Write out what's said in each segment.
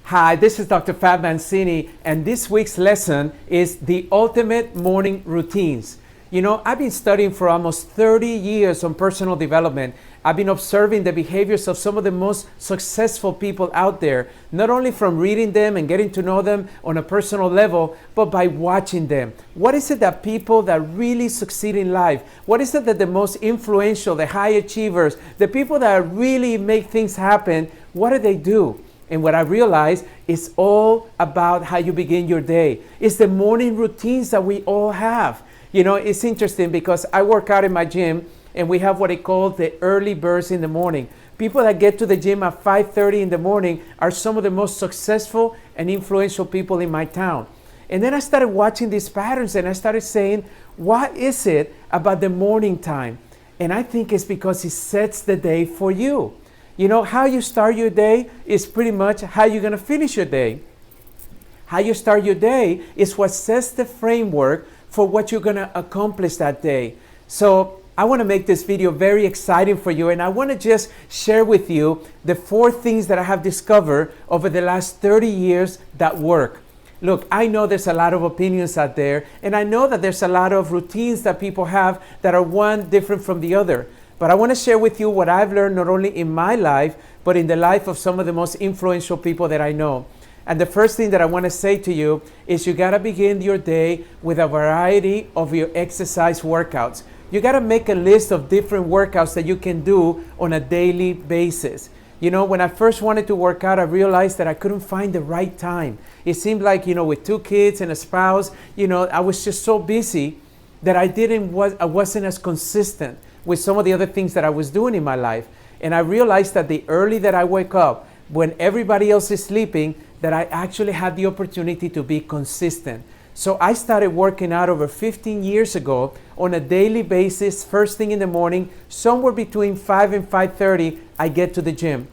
Hi, this is Dr. Fab Mancini, and this week's lesson is the ultimate morning routines. You know, I've been studying for almost 30 years on personal development. I've been observing the behaviors of some of the most successful people out there, not only from reading them and getting to know them on a personal level, but by watching them. What is it that people that really succeed in life, what is it that the most influential, the high achievers, the people that really make things happen, what do? And what I realized is all about how you begin your day. It's the morning routines that we all have. You know, it's interesting because I work out in my gym and we have what I call the early birds in the morning. People that get to the gym at 5:30 in the morning are some of the most successful and influential people in my town. And then I started watching these patterns and I started saying, what is it about the morning time? And I think it's because it sets the day for you. You know, how you start your day is pretty much how you're going to finish your day. How you start your day is what sets the framework for what you're going to accomplish that day. So I want to make this video very exciting for you, and I want to just share with you the 4 things that I have discovered over the last 30 years that work. Look, I know there's a lot of opinions out there, and I know that there's a lot of routines that people have that are one different from the other. But I want to share with you what I've learned not only in my life, but in the life of some of the most influential people that I know. And the first thing that I want to say to you is you got to begin your day with a variety of your exercise workouts. You got to make a list of different workouts that you can do on a daily basis. You know, when I first wanted to work out, I realized that I couldn't find the right time. It seemed like, you know, with 2 kids and a spouse, you know, I was just so busy that I wasn't as consistent with some of the other things that I was doing in my life. And I realized that the early that I wake up, when everybody else is sleeping, that I actually had the opportunity to be consistent. So I started working out over 15 years ago on a daily basis, first thing in the morning, somewhere between 5 and 5:30, I get to the gym.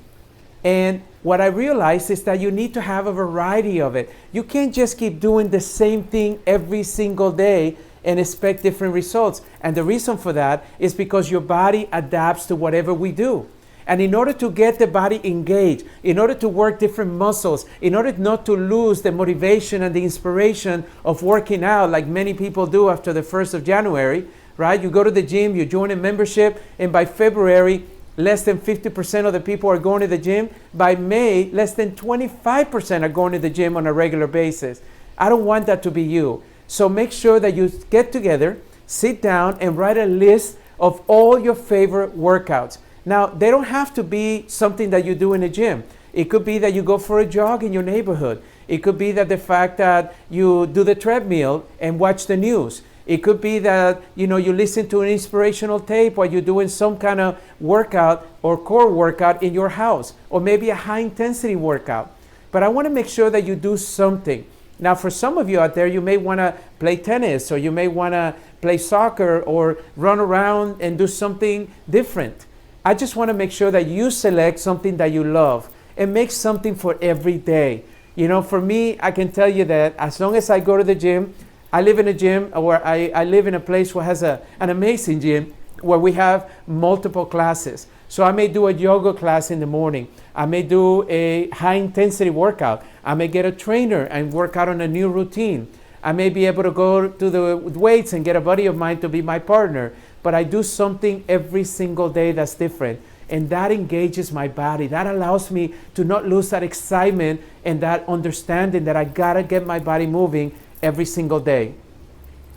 And what I realized is that you need to have a variety of it. You can't just keep doing the same thing every single day and expect different results. And the reason for that is because your body adapts to whatever we do. And in order to get the body engaged, in order to work different muscles, in order not to lose the motivation and the inspiration of working out like many people do after the 1st of January, right? You go to the gym, you join a membership, and by February, less than 50% of the people are going to the gym. By May, less than 25% are going to the gym on a regular basis. I don't want that to be you. So make sure that you get together, sit down, and write a list of all your favorite workouts. Now, they don't have to be something that you do in a gym. It could be that you go for a jog in your neighborhood. It could be that the fact that you do the treadmill and watch the news. It could be that, you know, you listen to an inspirational tape while you're doing some kind of workout or core workout in your house, or maybe a high intensity workout. But I want to make sure that you do something. Now, for some of you out there, you may want to play tennis, or you may want to play soccer, or run around and do something different. I just want to make sure that you select something that you love and make something for every day. You know, for me, I can tell you that as long as I go to the gym, I live in a gym, or I live in a place where has an amazing gym where we have multiple classes. So I may do a yoga class in the morning. I may do a high intensity workout. I may get a trainer and work out on a new routine. I may be able to go to the weights and get a buddy of mine to be my partner. But I do something every single day that's different. And that engages my body. That allows me to not lose that excitement and that understanding that I gotta get my body moving every single day.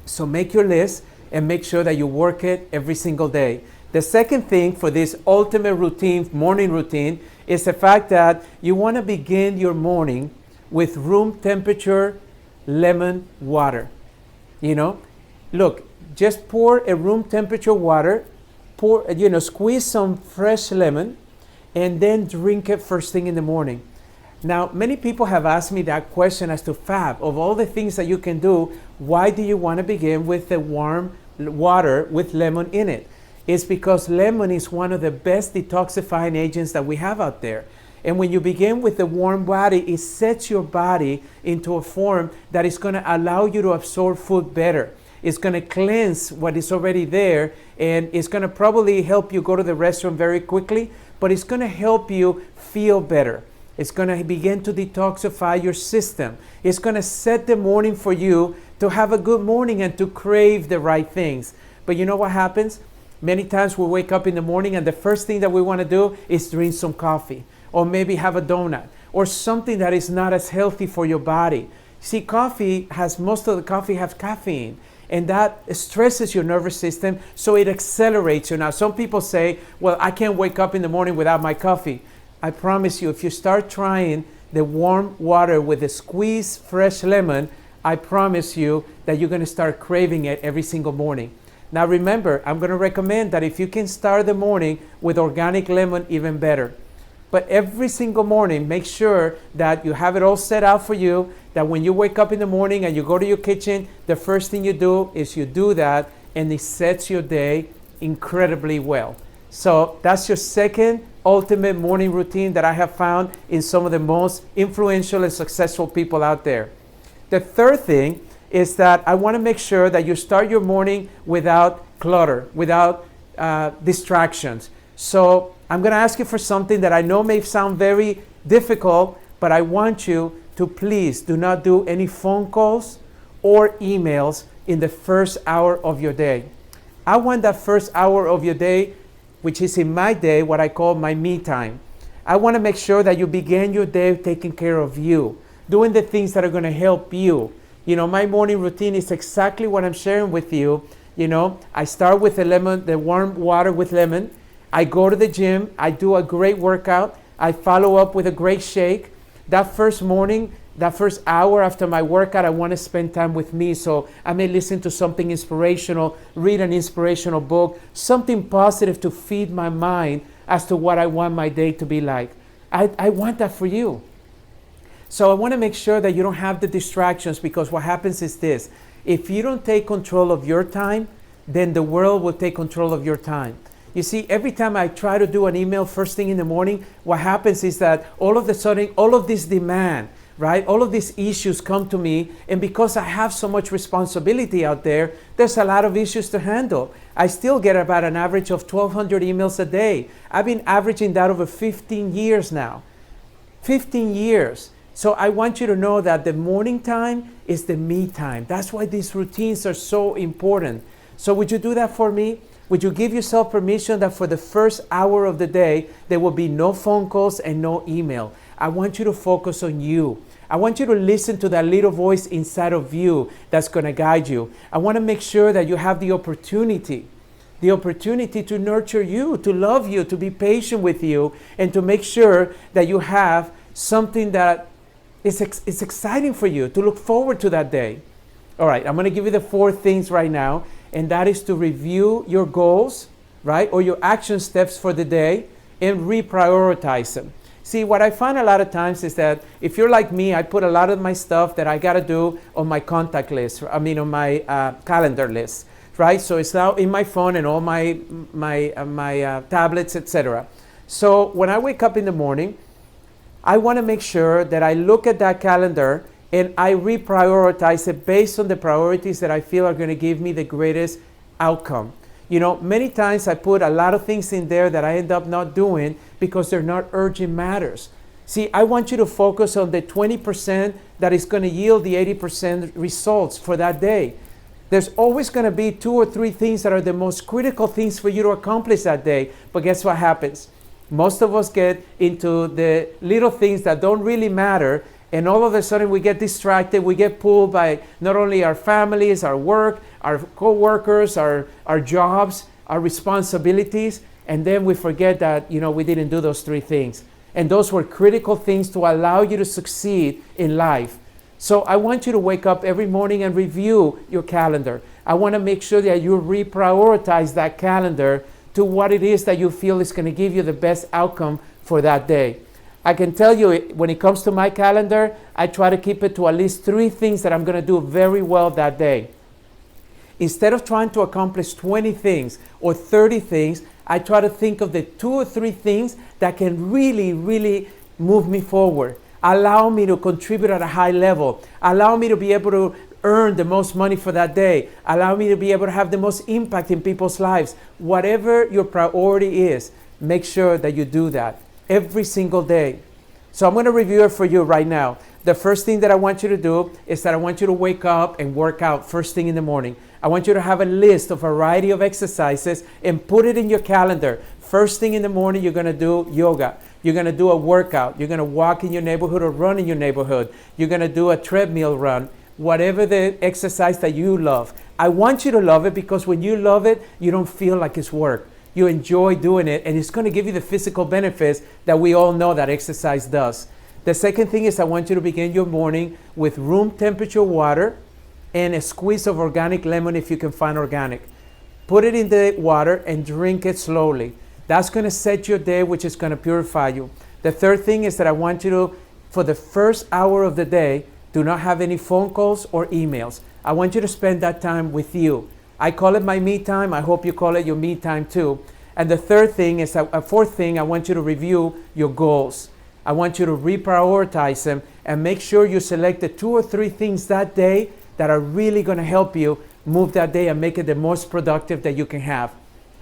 So make your list and make sure that you work it every single day. The second thing for this ultimate routine, morning routine, is the fact that you want to begin your morning with room temperature lemon water. You know, look, just pour a room temperature water, squeeze some fresh lemon, and then drink it first thing in the morning. Now, many people have asked me that question as to, Fab, of all the things that you can do, why do you want to begin with the warm water with lemon in it? It's because lemon is one of the best detoxifying agents that we have out there. And when you begin with the warm body, it sets your body into a form that is going to allow you to absorb food better. It's going to cleanse what is already there, and it's going to probably help you go to the restroom very quickly, but it's going to help you feel better. It's going to begin to detoxify your system. It's going to set the morning for you to have a good morning and to crave the right things. But you know what happens? Many times we wake up in the morning and the first thing that we want to do is drink some coffee or maybe have a donut or something that is not as healthy for your body. See, most of the coffee has caffeine, and that stresses your nervous system, so it accelerates you. Now, some people say, well, I can't wake up in the morning without my coffee. I promise you, if you start trying the warm water with a squeezed fresh lemon, I promise you that you're going to start craving it every single morning. Now remember, I'm going to recommend that if you can start the morning with organic lemon, even better. But every single morning, make sure that you have it all set out for you, that when you wake up in the morning and you go to your kitchen, the first thing you do is you do that, and it sets your day incredibly well. So that's your second ultimate morning routine that I have found in some of the most influential and successful people out there. The third thing is that I want to make sure that you start your morning without clutter, without distractions. So I'm going to ask you for something that I know may sound very difficult, but I want you to please do not do any phone calls or emails in the first hour of your day. I want that first hour of your day, which is in my day, what I call my me time. I want to make sure that you begin your day taking care of you, doing the things that are going to help you. You know, my morning routine is exactly what I'm sharing with you. You know, I start with the warm water with lemon. I go to the gym. I do a great workout. I follow up with a great shake. That first morning, that first hour after my workout, I want to spend time with me. So I may listen to something inspirational, read an inspirational book, something positive to feed my mind as to what I want my day to be like. I want that for you. So I want to make sure that you don't have the distractions, because what happens is this. If you don't take control of your time, then the world will take control of your time. You see, every time I try to do an email first thing in the morning, what happens is that all of a sudden, all of this demand, right? All of these issues come to me, and because I have so much responsibility out there, there's a lot of issues to handle. I still get about an average of 1,200 emails a day. I've been averaging that over 15 years now. 15 years. So I want you to know that the morning time is the me time. That's why these routines are so important. So would you do that for me? Would you give yourself permission that for the first hour of the day, there will be no phone calls and no email? I want you to focus on you. I want you to listen to that little voice inside of you that's going to guide you. I want to make sure that you have the opportunity to nurture you, to love you, to be patient with you, and to make sure that you have something that is exciting for you, to look forward to that day. All right, I'm going to give you the 4 things right now, and that is to review your goals, right, or your action steps for the day, and reprioritize them. See, what I find a lot of times is that if you're like me, I put a lot of my stuff that I got to do on my contact list, on my calendar list, right? So it's now in my phone and all my tablets, etc. So when I wake up in the morning, I want to make sure that I look at that calendar and I reprioritize it based on the priorities that I feel are going to give me the greatest outcome. You know, many times I put a lot of things in there that I end up not doing because they're not urgent matters. See, I want you to focus on the 20% that is going to yield the 80% results for that day. There's always going to be 2 or 3 things that are the most critical things for you to accomplish that day. But guess what happens? Most of us get into the little things that don't really matter, and all of a sudden we get distracted. We get pulled by not only our families, our work, our co-workers, our jobs, our responsibilities, and then we forget that, you know, we didn't do those 3 things. And those were critical things to allow you to succeed in life. So I want you to wake up every morning and review your calendar. I want to make sure that you reprioritize that calendar to what it is that you feel is going to give you the best outcome for that day. I can tell you, when it comes to my calendar, I try to keep it to at least 3 things that I'm going to do very well that day. Instead of trying to accomplish 20 things or 30 things, I try to think of the 2 or 3 things that can really, really move me forward, allow me to contribute at a high level, allow me to be able to earn the most money for that day, allow me to be able to have the most impact in people's lives. Whatever your priority is, make sure that you do that every single day. So I'm going to review it for you right now. The first thing that I want you to do is that I want you to wake up and work out first thing in the morning. I want you to have a list of a variety of exercises and put it in your calendar. First thing in the morning, you're going to do yoga. You're going to do a workout. You're going to walk in your neighborhood or run in your neighborhood. You're going to do a treadmill run, whatever the exercise that you love. I want you to love it because when you love it, you don't feel like it's work. You enjoy doing it, and it's going to give you the physical benefits that we all know that exercise does. The second thing is I want you to begin your morning with room temperature water and a squeeze of organic lemon if you can find organic. Put it in the water and drink it slowly. That's going to set your day, which is going to purify you. The third thing is that I want you to, for the first hour of the day, do not have any phone calls or emails. I want you to spend that time with you. I call it my me time. I hope you call it your me time too. And the third thing is, a fourth thing, I want you to review your goals. I want you to reprioritize them and make sure you select the 2 or 3 things that day that are really going to help you move that day and make it the most productive that you can have.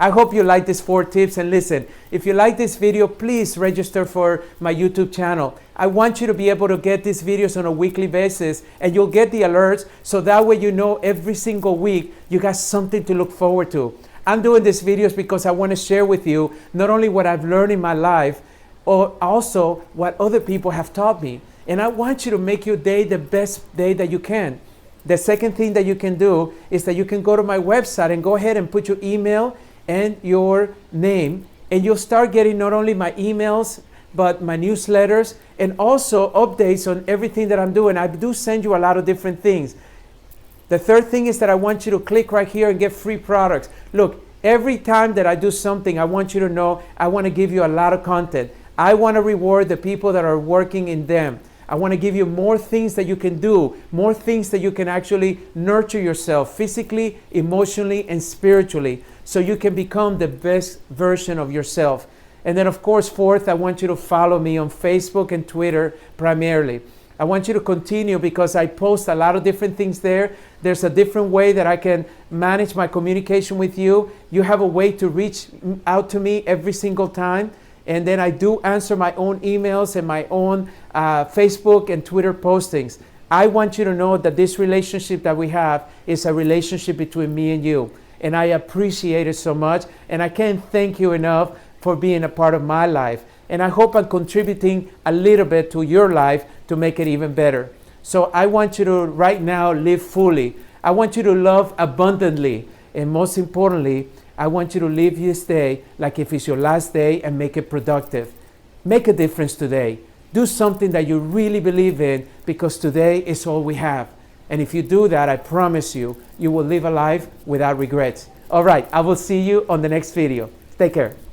I hope you like these 4 tips, and listen, if you like this video, please register for my YouTube channel. I want you to be able to get these videos on a weekly basis, and you'll get the alerts, so that way you know every single week you got something to look forward to. I'm doing these videos because I want to share with you not only what I've learned in my life, or also what other people have taught me. And I want you to make your day the best day that you can. The second thing that you can do is that you can go to my website and go ahead and put your email and your name, and you'll start getting not only my emails, but my newsletters, and also updates on everything that I'm doing. I do send you a lot of different things. The third thing is that I want you to click right here and get free products. Look, every time that I do something, I want you to know I want to give you a lot of content. I want to reward the people that are working in them. I want to give you more things that you can do, more things that you can actually nurture yourself physically, emotionally, and spiritually, so you can become the best version of yourself. And then, of course, fourth, I want you to follow me on Facebook and Twitter primarily. I want you to continue because I post a lot of different things there. There's a different way that I can manage my communication with you. You have a way to reach out to me every single time. And then I do answer my own emails and my own Facebook and Twitter postings. I want you to know that this relationship that we have is a relationship between me and you. And I appreciate it so much. And I can't thank you enough for being a part of my life. And I hope I'm contributing a little bit to your life to make it even better. So I want you to right now live fully. I want you to love abundantly. And most importantly, I want you to live this day like if it's your last day and make it productive. Make a difference today. Do something that you really believe in, because today is all we have. And if you do that, I promise you, you will live a life without regrets. All right, I will see you on the next video. Take care.